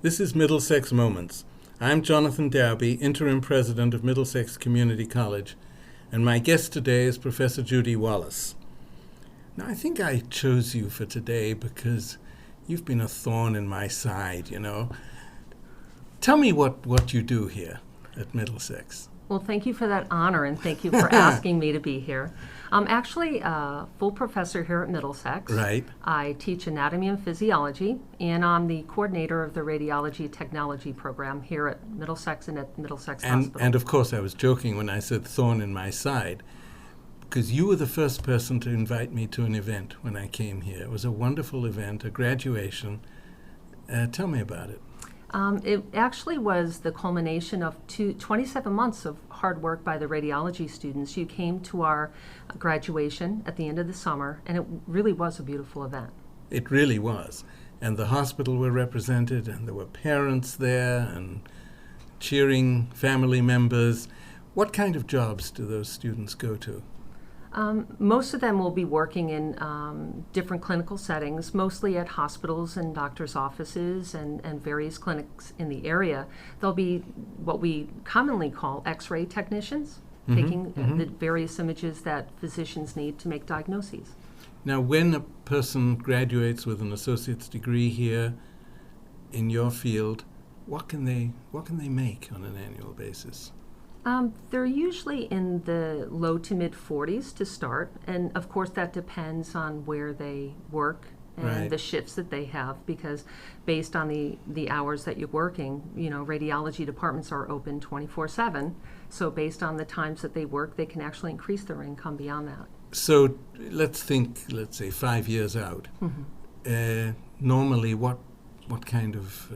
This is Middlesex Moments. I'm Jonathan Darby, Interim President of Middlesex Community College, and my guest today is Professor Judy Wallace. Now, I think I chose you for today because you've been a thorn in my side, you know. Tell me what you do here at Middlesex. Well, thank you for that honor, and thank you for asking me to be here. I'm actually a full professor here at Middlesex. Right. I teach anatomy and physiology, and I'm the coordinator of the radiology technology program here at Middlesex and at Middlesex Hospital. And of course, I was joking when I said thorn in my side, because you were the first person to invite me to an event when I came here. It was a wonderful event, a graduation. Tell me about it. It actually was the culmination of 27 months of hard work by the radiology students. You came to our graduation at the end of the summer, and it really was a beautiful event. It really was. And the hospital were represented, and there were parents there, and cheering family members. What kind of jobs do those students go to? Most of them will be working in different clinical settings, mostly at hospitals and doctors' offices and various clinics in the area. They'll be what we commonly call X-ray technicians, taking the various images that physicians need to make diagnoses. Now, when a person graduates with an associate's degree here in your field, what can they make on an annual basis? They're usually in the low to mid 40s to start, and of course that depends on where they work and the shifts that they have, because based on the hours that you're working, you know, radiology departments are open 24/7, so based on the times that they work, they can actually increase their income beyond that. So let's say 5 years out. Normally, what kind of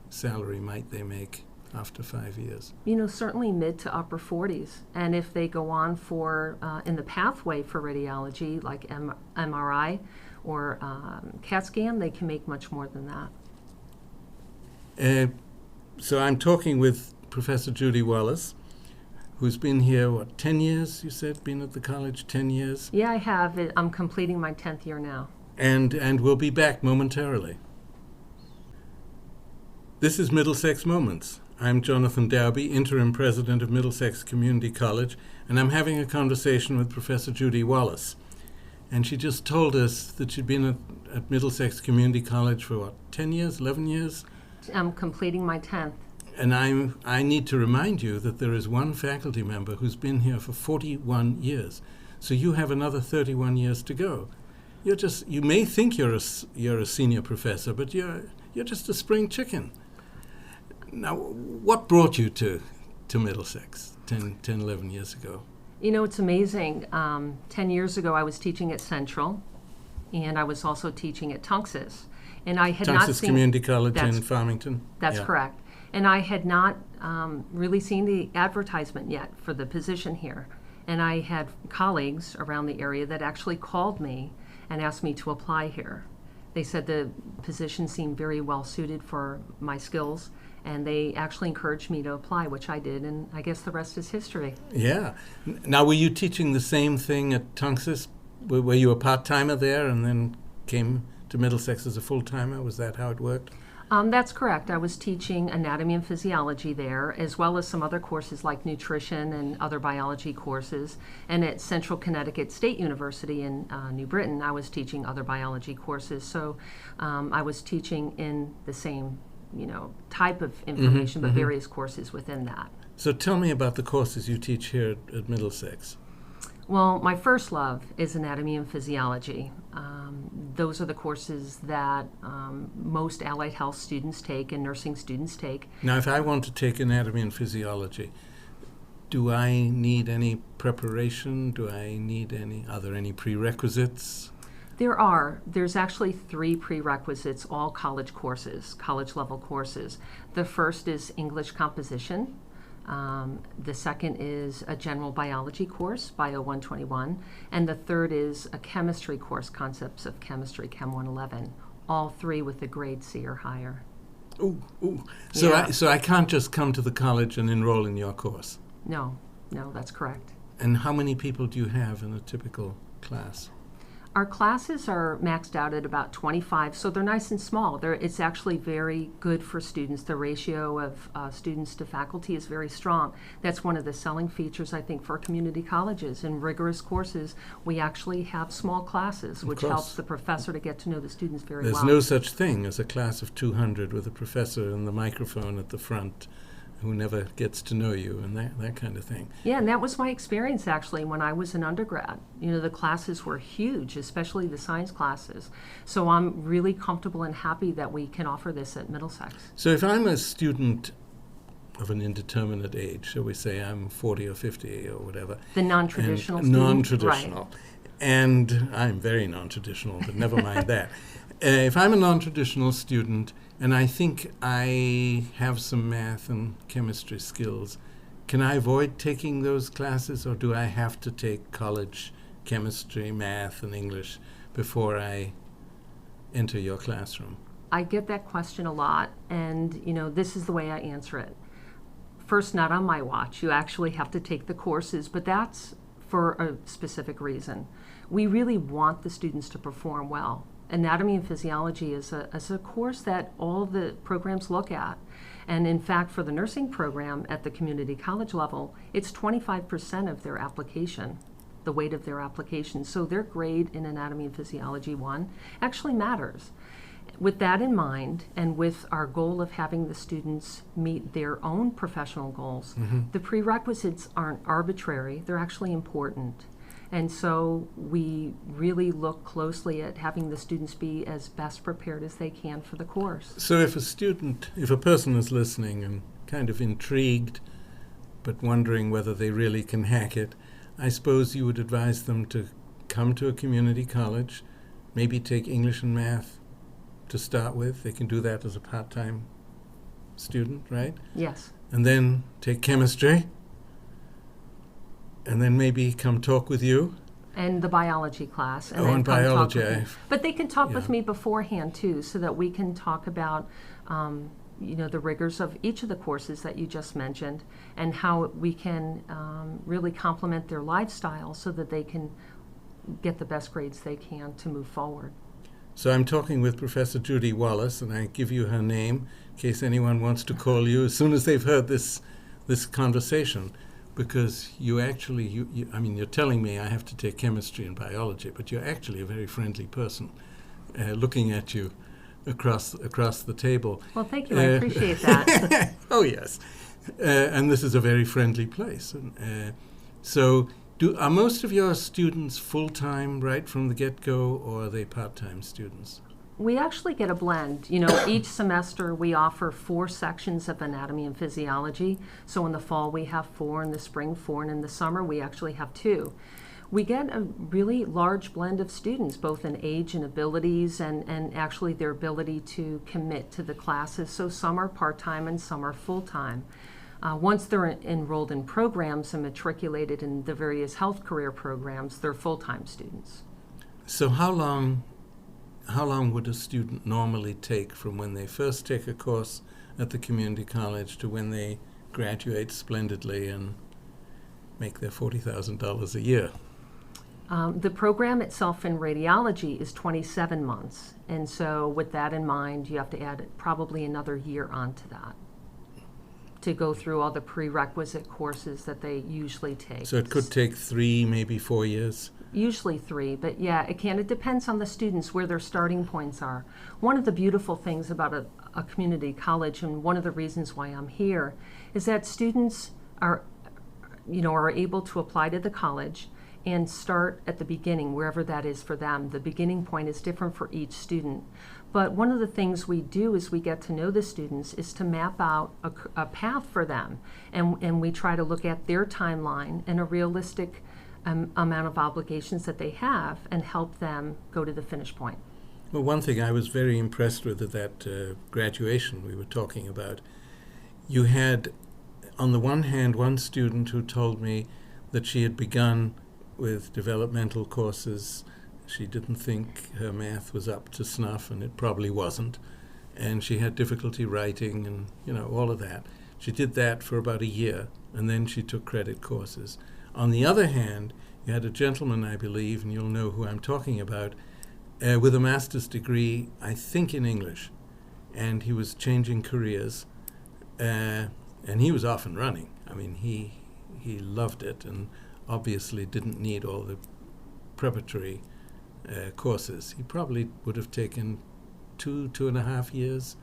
salary might they make after 5 years? You know, certainly mid to upper 40s. And if they go on for, in the pathway for radiology, like MRI or CAT scan, they can make much more than that. So I'm talking with Professor Judy Wallace, who's been here, 10 years, you said, been at the college 10 years? Yeah, I have. I'm completing my 10th year now. And we'll be back momentarily. This is Middlesex Moments. I'm Jonathan Darby, Interim President of Middlesex Community College, and I'm having a conversation with Professor Judy Wallace. And she just told us that she'd been at Middlesex Community College for, 10 years, 11 years? I'm completing my 10th. And I need to remind you that there is one faculty member who's been here for 41 years. So you have another 31 years to go. You may think you're a senior professor, but you're just a spring chicken. Now, what brought you to Middlesex 10, 11 years ago? You know, it's amazing. 10 years ago, I was teaching at Central, and I was also teaching at Tunxus. And I had not seen Community College in Farmington? That's correct. And I had not really seen the advertisement yet for the position here. And I had colleagues around the area that actually called me and asked me to apply here. They said the position seemed very well suited for my skills, and they actually encouraged me to apply, which I did, and I guess the rest is history. Yeah. Now, were you teaching the same thing at Tunxus? Were you a part-timer there and then came to Middlesex as a full-timer? Was that how it worked? That's correct. I was teaching anatomy and physiology there, as well as some other courses like nutrition and other biology courses. And at Central Connecticut State University in New Britain, I was teaching other biology courses. So I was teaching in the same, type of information, but various courses within that. So tell me about the courses you teach here at Middlesex. Well, my first love is anatomy and physiology. Those are the courses that most allied health students take and nursing students take. Now, if I want to take anatomy and physiology, do I need any preparation? Are there any prerequisites? There's actually 3 prerequisites, all college level courses. The first is English composition. The second is a general biology course, Bio 121, and the third is a chemistry course, Concepts of Chemistry, Chem 111, all 3 with a grade C or higher. Ooh. So I can't just come to the college and enroll in your course? No, that's correct. And how many people do you have in a typical class? Our classes are maxed out at about 25, so they're nice and small. It's actually very good for students. The ratio of students to faculty is very strong. That's one of the selling features, I think, for community colleges. In rigorous courses, we actually have small classes, which helps the professor to get to know the students very well. There's no such thing as a class of 200 with a professor and the microphone at the front who never gets to know you and that kind of thing. Yeah, and that was my experience actually when I was an undergrad. You know, the classes were huge, especially the science classes. So I'm really comfortable and happy that we can offer this at Middlesex. So if I'm a student of an indeterminate age, shall we say I'm 40 or 50 or whatever. The non-traditional student. Non-traditional. Right. And I'm very non-traditional, but never mind that. If I'm a non-traditional student and I think I have some math and chemistry skills, can I avoid taking those classes, or do I have to take college chemistry, math, and English before I enter your classroom? I get that question a lot, and you know, this is the way I answer it. First, not on my watch. You actually have to take the courses, but that's for a specific reason. We really want the students to perform well. Anatomy and physiology is a course that all the programs look at. And in fact, for the nursing program at the community college level, it's 25% of their application, the weight of their application. So their grade in Anatomy and Physiology 1 actually matters. With that in mind, and with our goal of having the students meet their own professional goals, the prerequisites aren't arbitrary, they're actually important. And so we really look closely at having the students be as best prepared as they can for the course. So if a person is listening and kind of intrigued but wondering whether they really can hack it, I suppose you would advise them to come to a community college, maybe take English and math to start with. They can do that as a part-time student, right? Yes. And then take chemistry, and then maybe come talk with you. And the biology class. And then then and come biology. Talk with me. But they can talk with Yeah. me beforehand, too, so that we can talk about the rigors of each of the courses that you just mentioned and how we can really complement their lifestyle so that they can get the best grades they can to move forward. So I'm talking with Professor Judy Wallace, and I give you her name in case anyone wants to call you as soon as they've heard this conversation. Because you're telling me I have to take chemistry and biology, but you're actually a very friendly person, looking at you across the table. Well, thank you. I appreciate that. Oh, yes. And this is a very friendly place. So are most of your students full-time right from the get-go, or are they part-time students? We actually get a blend. Each semester we offer 4 sections of anatomy and physiology. So in the fall we have 4, in the spring 4, and in the summer we actually have 2. We get a really large blend of students, both in age and abilities and actually their ability to commit to the classes. So some are part-time and some are full-time. Once they're enrolled in programs and matriculated in the various health career programs, they're full-time students. So how long would a student normally take from when they first take a course at the community college to when they graduate splendidly and make their $40,000 a year? The program itself in radiology is 27 months. And so with that in mind, you have to add probably another year onto that to go through all the prerequisite courses that they usually take. So it could take 3, maybe 4 years? Usually 3, but yeah, it can. It depends on the students where their starting points are. One of the beautiful things about a community college, and one of the reasons why I'm here, is that students are able to apply to the college and start at the beginning, wherever that is for them. The beginning point is different for each student. But one of the things we do as we get to know the students is to map out a path for them. And we try to look at their timeline and a realistic amount of obligations that they have and help them go to the finish point. Well, one thing I was very impressed with at that graduation we were talking about, you had, on the one hand, one student who told me that she had begun with developmental courses. She didn't think her math was up to snuff, and it probably wasn't. And she had difficulty writing and, all of that. She did that for about a year, and then she took credit courses. On the other hand, You had a gentleman, I believe, and you'll know who I'm talking about, with a master's degree, I think in English, and he was changing careers, and he was off and running. I mean, he loved it, and obviously didn't need all the preparatory courses. He probably would have taken 2.5 years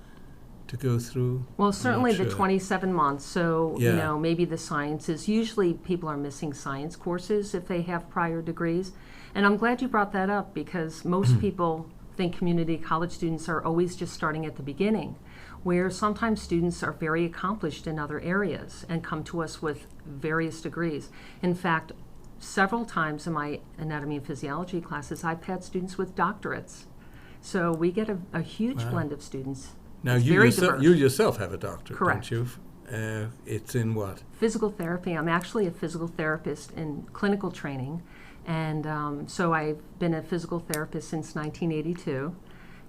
to go through. Well, certainly I'm not the sure. 27 months. So, Yeah. you know, maybe the sciences. Usually people are missing science courses if they have prior degrees. And I'm glad you brought that up because most people think community college students are always just starting at the beginning, where sometimes students are very accomplished in other areas and come to us with various degrees. In fact, several times in my anatomy and physiology classes, I've had students with doctorates. So we get a huge Wow. blend of students. Now, It's you very yourself, diverse. you yourself have a doctorate, Correct. don't you? It's in what? Physical therapy. I'm actually a physical therapist in clinical training. And so I've been a physical therapist since 1982.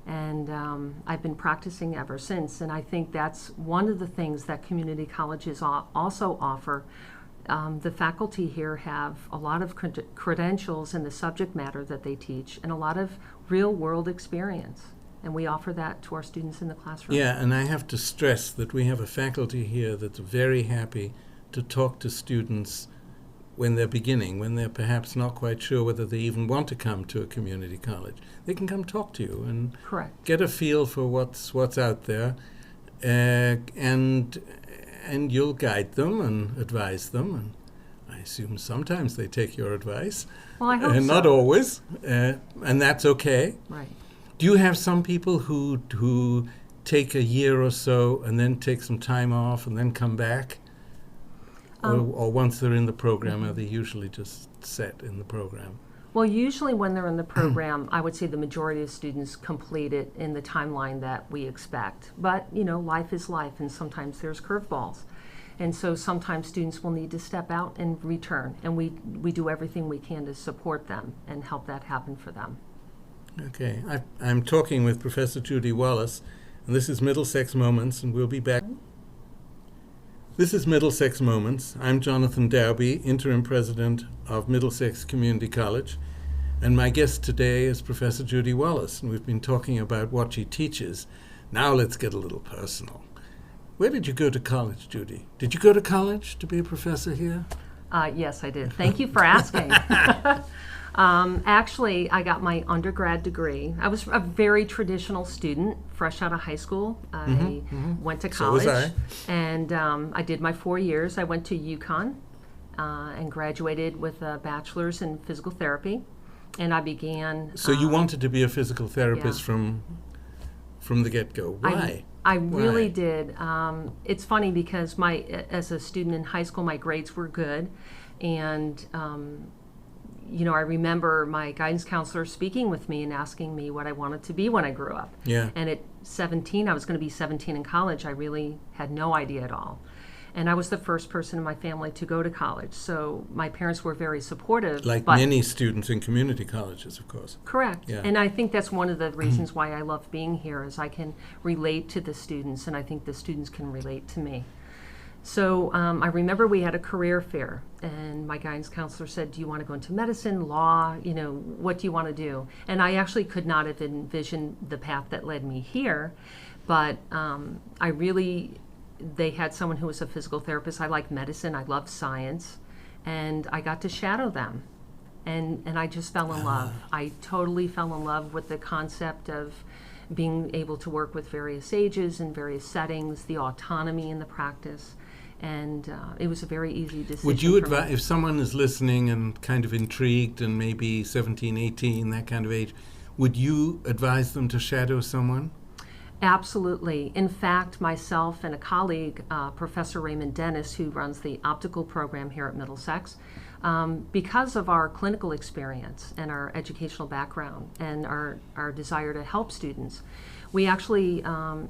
And I've been practicing ever since. And I think that's one of the things that community colleges also offer. The faculty here have a lot of credentials in the subject matter that they teach and a lot of real-world experience. And we offer that to our students in the classroom. Yeah, and I have to stress that we have a faculty here that's very happy to talk to students when they're beginning, when they're perhaps not quite sure whether they even want to come to a community college. They can come talk to you and Correct. get a feel for what's out there, and you'll guide them and advise them. And I assume sometimes they take your advice, Well, I hope so. not always, and that's okay. Right. Do you have some people who take a year or so and then take some time off and then come back? Or once they're in the program, are they usually just set in the program? Well, usually when they're in the program, I would say the majority of students complete it in the timeline that we expect. But, you know, life is life, and sometimes there's curveballs. And so sometimes students will need to step out and return, and we do everything we can to support them and help that happen for them. Okay, I'm talking with Professor Judy Wallace, and this is Middlesex Moments, and we'll be back. This is Middlesex Moments. I'm Jonathan Dowby, Interim President of Middlesex Community College, and my guest today is Professor Judy Wallace, and we've been talking about what she teaches. Now let's get a little personal. Where did you go to college, Judy? Did you go to college to be a professor here? Yes, I did. Thank you for asking. Actually, I got my undergrad degree. I was a very traditional student, fresh out of high school. I went to college. So was I. And I did my 4 years. I went to UConn and graduated with a bachelor's in physical therapy. And I began... So you wanted to be a physical therapist Yeah. from the get-go. Why? I really Why? did. It's funny because as a student in high school, my grades were good. And... you know, I remember my guidance counselor speaking with me and asking me what I wanted to be when I grew up. Yeah. And at 17, I was going to be 17 in college. I really had no idea at all. And I was the first person in my family to go to college. So my parents were very supportive. Like but many students in community colleges, of course. Correct. Yeah. And I think that's one of the reasons why I love being here is I can relate to the students, and I think the students can relate to me. So I remember we had a career fair, and my guidance counselor said, do you want to go into medicine, law, you know, what do you want to do? And I actually could not have envisioned the path that led me here, but they had someone who was a physical therapist. I like medicine, I love science, and I got to shadow them. And I just fell in love. I totally fell in love with the concept of being able to work with various ages and various settings, the autonomy in the practice. And it was a very easy decision. Would you for advise, me. if someone is listening and kind of intrigued and maybe 17, 18, that kind of age, would you advise them to shadow someone? Absolutely. In fact, myself and a colleague, Professor Raymond Dennis, who runs the optical program here at Middlesex, because of our clinical experience and our educational background and our desire to help students, we actually,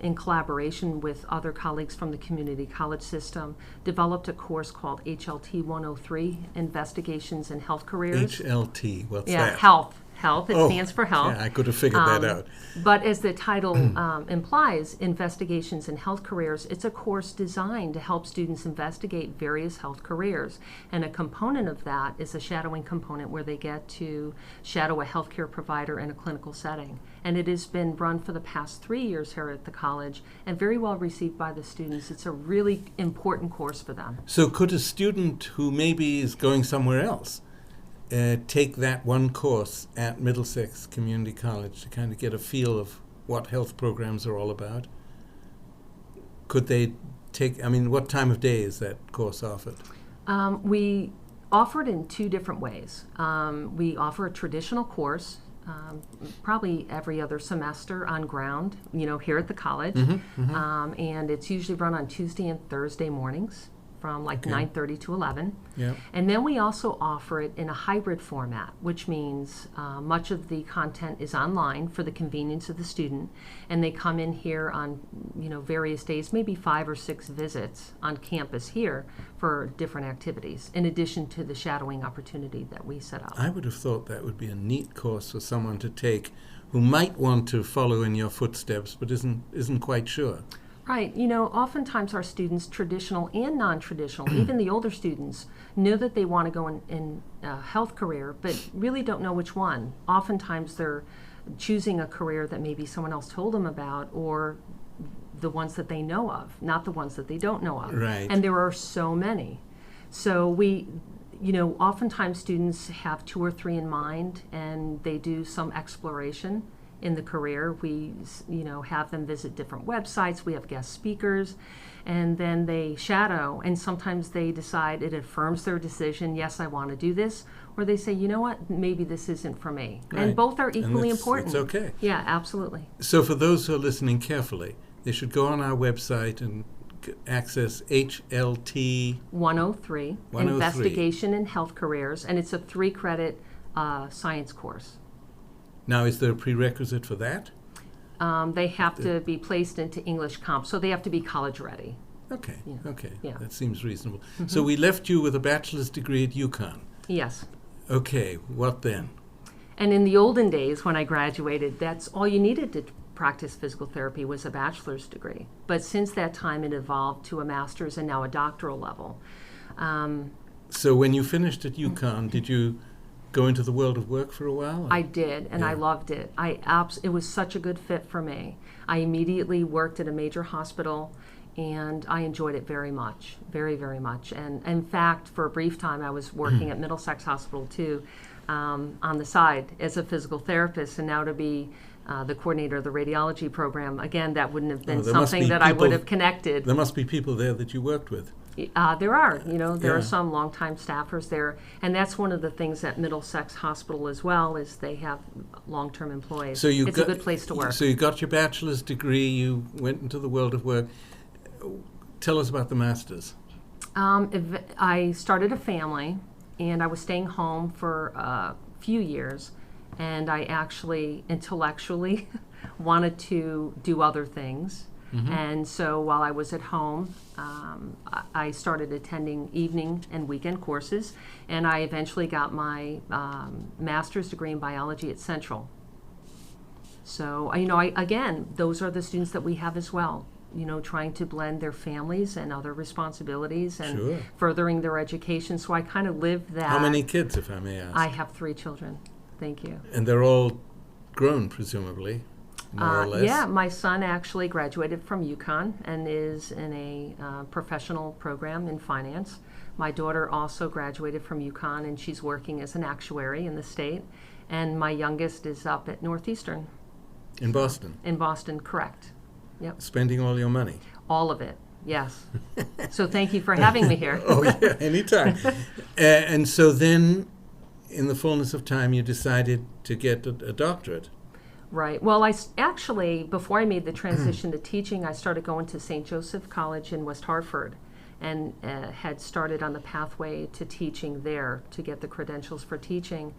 in collaboration with other colleagues from the community college system, developed a course called HLT 103, Investigations in Health Careers. HLT, what's Yeah, that? health. Health. It stands for health. Yeah, I could have figured that out. But as the title implies, Investigations in Health Careers, it's a course designed to help students investigate various health careers. And a component of that is a shadowing component where they get to shadow a healthcare provider in a clinical setting. And it has been run for the past 3 years here at the college and very well received by the students. It's a really important course for them. So could a student who maybe is going somewhere else take that one course at Middlesex Community College to kind of get a feel of what health programs are all about? Could they take, what time of day is that course offered? We offer it in 2 different ways. We offer a traditional course, probably every other semester on ground, here at the college. And it's usually run on Tuesday and Thursday mornings from 9:30 to 11. Yeah. And then we also offer it in a hybrid format, which means much of the content is online for the convenience of the student, and they come in here on various days, maybe 5 or 6 visits on campus here for different activities, in addition to the shadowing opportunity that we set up. I would have thought that would be a neat course for someone to take who might want to follow in your footsteps but isn't quite sure. Right. Oftentimes our students, traditional and non-traditional, even the older students, know that they want to go in a health career, but really don't know which one. Oftentimes they're choosing a career that maybe someone else told them about, or the ones that they know of, not the ones that they don't know of. Right. And there are so many. So oftentimes students have 2 or 3 in mind, and they do some exploration in the career. We have them visit different websites. We have guest speakers, and then they shadow, and sometimes they decide it affirms their decision, yes, I want to do this, or they say, you know what, maybe this isn't for me. Right. And both are equally important. It's okay. Yeah, absolutely. So for those who are listening carefully, they should go on our website and access HLT 103, Investigation in Health Careers, and it's a 3-credit science course. Now, is there a prerequisite for that? They have to be placed into English comp, so they have to be college ready. Okay, Yeah. That seems reasonable. So we left you with a bachelor's degree at UConn. Yes. Okay, what then? And in the olden days when I graduated, that's all you needed to practice physical therapy was a bachelor's degree. But since that time, it evolved to a master's and now a doctoral level. So when you finished at UConn, did you go into the world of work for a while? I did, and I loved it. It was such a good fit for me. I immediately worked at a major hospital, and I enjoyed it very much, very, very much. And in fact, for a brief time, I was working at Middlesex Hospital too, on the side as a physical therapist, and now to be the coordinator of the radiology program, again, that wouldn't have been something that I would have connected. There must be people there that you worked with. There are, there are some longtime staffers there, and that's one of the things at Middlesex Hospital as well, is they have long-term employees. So it's a good place to work. So you got your bachelor's degree, you went into the world of work. Tell us about the master's. I started a family, and I was staying home for a few years, and I actually intellectually wanted to do other things. And so while I was at home, I started attending evening and weekend courses, and I eventually got my master's degree in biology at Central. So, again, those are the students that we have as well, trying to blend their families and other responsibilities and furthering their education. So I kind of lived that. How many kids, if I may ask? I have 3 children. Thank you. And they're all grown, presumably? More or less. Yeah, my son actually graduated from UConn and is in a professional program in finance. My daughter also graduated from UConn, and she's working as an actuary in the state. And my youngest is up at Northeastern. In Boston? In Boston, correct. Yep. Spending all your money? All of it, yes. So thank you for having me here. Oh, yeah, anytime. And so then, in the fullness of time, you decided to get a doctorate. Right. Well, before I made the transition to teaching, I started going to St. Joseph College in West Hartford, and had started on the pathway to teaching there to get the credentials for teaching.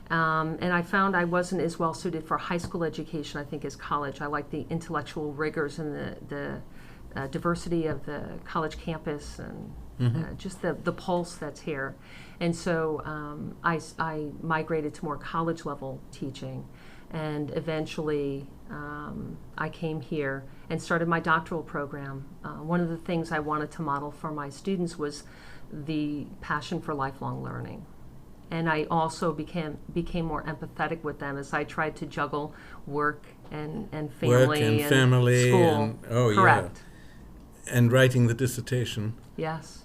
And I found I wasn't as well suited for high school education, I think, as college. I like the intellectual rigors and the diversity of the college campus and just the pulse that's here. And so I migrated to more college level teaching, and eventually I came here and started my doctoral program. One of the things I wanted to model for my students was the passion for lifelong learning. And I also became more empathetic with them as I tried to juggle work and family Work and family school. And, Correct. And writing the dissertation. Yes.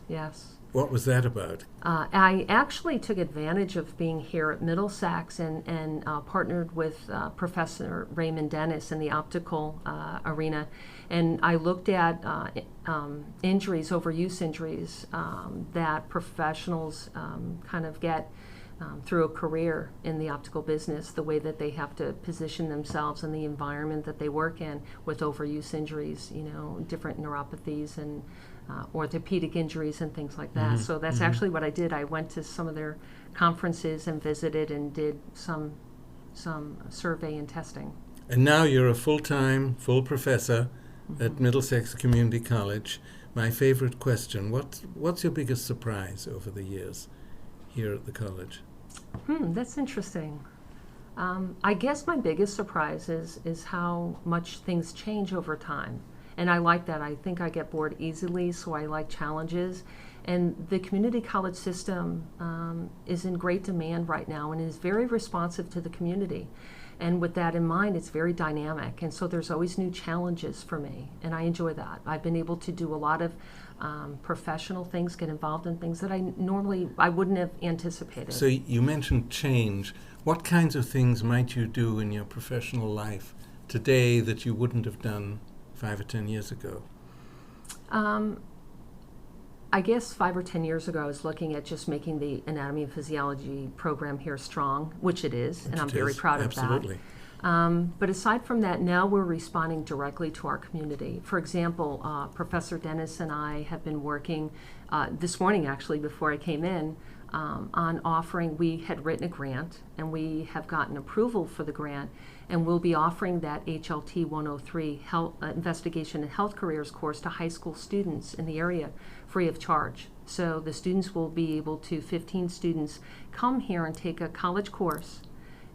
What was that about? I actually took advantage of being here at Middlesex and partnered with Professor Raymond Dennis in the optical arena. And I looked at injuries, overuse injuries, that professionals kind of get through a career in the optical business, the way that they have to position themselves in the environment that they work in with overuse injuries, different neuropathies and orthopedic injuries and things like that. So that's actually what I did. I went to some of their conferences and visited and did some survey and testing. And now you're a full-time, full professor at Middlesex Community College. My favorite question, what's your biggest surprise over the years here at the college? That's interesting. I guess my biggest surprise is how much things change over time. And I like that. I think I get bored easily, so I like challenges. And the community college system is in great demand right now and is very responsive to the community. And with that in mind, it's very dynamic. And so there's always new challenges for me, and I enjoy that. I've been able to do a lot of professional things, get involved in things that I wouldn't have anticipated. So you mentioned change. What kinds of things might you do in your professional life today that you wouldn't have done 5 or 10 years ago? I guess 5 or 10 years ago, I was looking at just making the anatomy and physiology program here strong, which it is, and I'm very proud of that. Absolutely. But aside from that, now we're responding directly to our community. For example, Professor Dennis and I have been working this morning, actually, before I came in, on offering. We had written a grant, and we have gotten approval for the grant, and we'll be offering that HLT 103 health, Investigation in Health Careers course to high school students in the area free of charge. So the students will be able to, 15 students, come here and take a college course,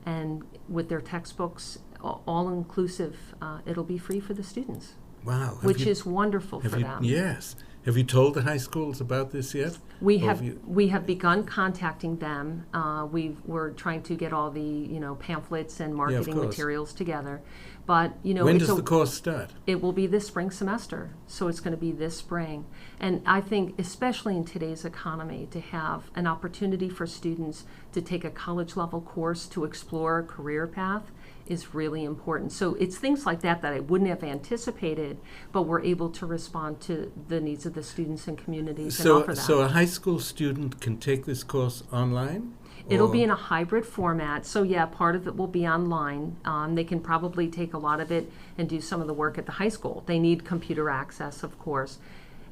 and with their textbooks, all inclusive, it'll be free for the students. Wow. Which is wonderful for them. Yes. Have you told the high schools about this yet? We have begun contacting them. We're trying to get all the pamphlets and marketing materials together. But when does the course start? It will be this spring semester, so it's going to be this spring. And I think, especially in today's economy, to have an opportunity for students to take a college level course to explore a career path is really important. So it's things like that I wouldn't have anticipated, but we're able to respond to the needs of the students and communities and offer that. So a high school student can take this course online? It'll be in a hybrid format. So yeah, part of it will be online. They can probably take a lot of it and do some of the work at the high school. They need computer access, of course.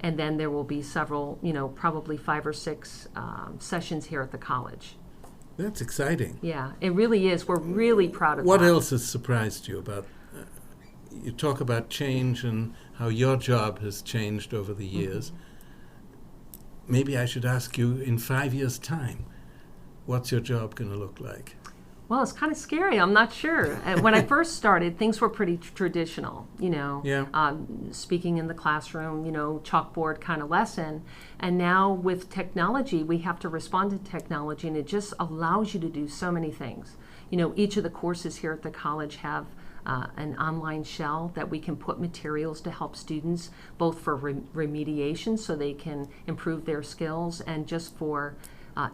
And then there will be several, probably 5 or 6 sessions here at the college. That's exciting. Yeah, it really is. We're really proud of that. What else has surprised you about, you talk about change and how your job has changed over the years. Maybe I should ask you, in 5 years' time, what's your job going to look like? Well, it's kind of scary. I'm not sure. When I first started, things were pretty traditional, speaking in the classroom, chalkboard kind of lesson. And now with technology, we have to respond to technology, and it just allows you to do so many things. Each of the courses here at the college have an online shell that we can put materials to help students, both for remediation so they can improve their skills, and just for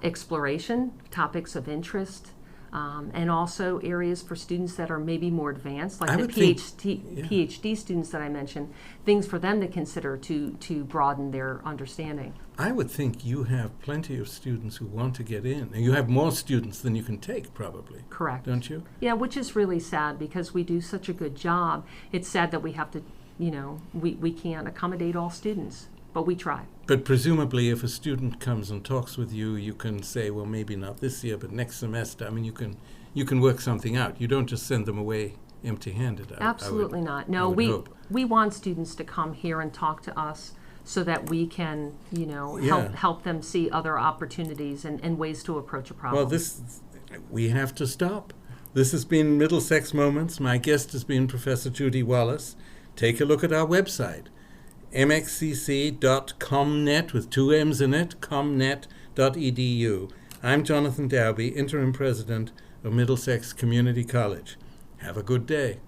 exploration, topics of interest. And also areas for students that are maybe more advanced, like the PhD students that I mentioned, things for them to consider to broaden their understanding. I would think you have plenty of students who want to get in. And you have more students than you can take, probably. Correct. Don't you? Yeah, which is really sad because we do such a good job. It's sad that we have to, we can't accommodate all students, but we try. But presumably if a student comes and talks with you, you can say, well, maybe not this year, but next semester. I mean, you can work something out. You don't just send them away empty-handed. Absolutely not. I No, would hope. we want students to come here and talk to us so that we can, Yeah. help them see other opportunities and ways to approach a problem. Well, we have to stop. This has been Middlesex Moments. My guest has been Professor Judy Wallace. Take a look at our website, mxcc.comnet with 2 M's in it, comnet.edu. I'm Jonathan Dowby, Interim President of Middlesex Community College. Have a good day.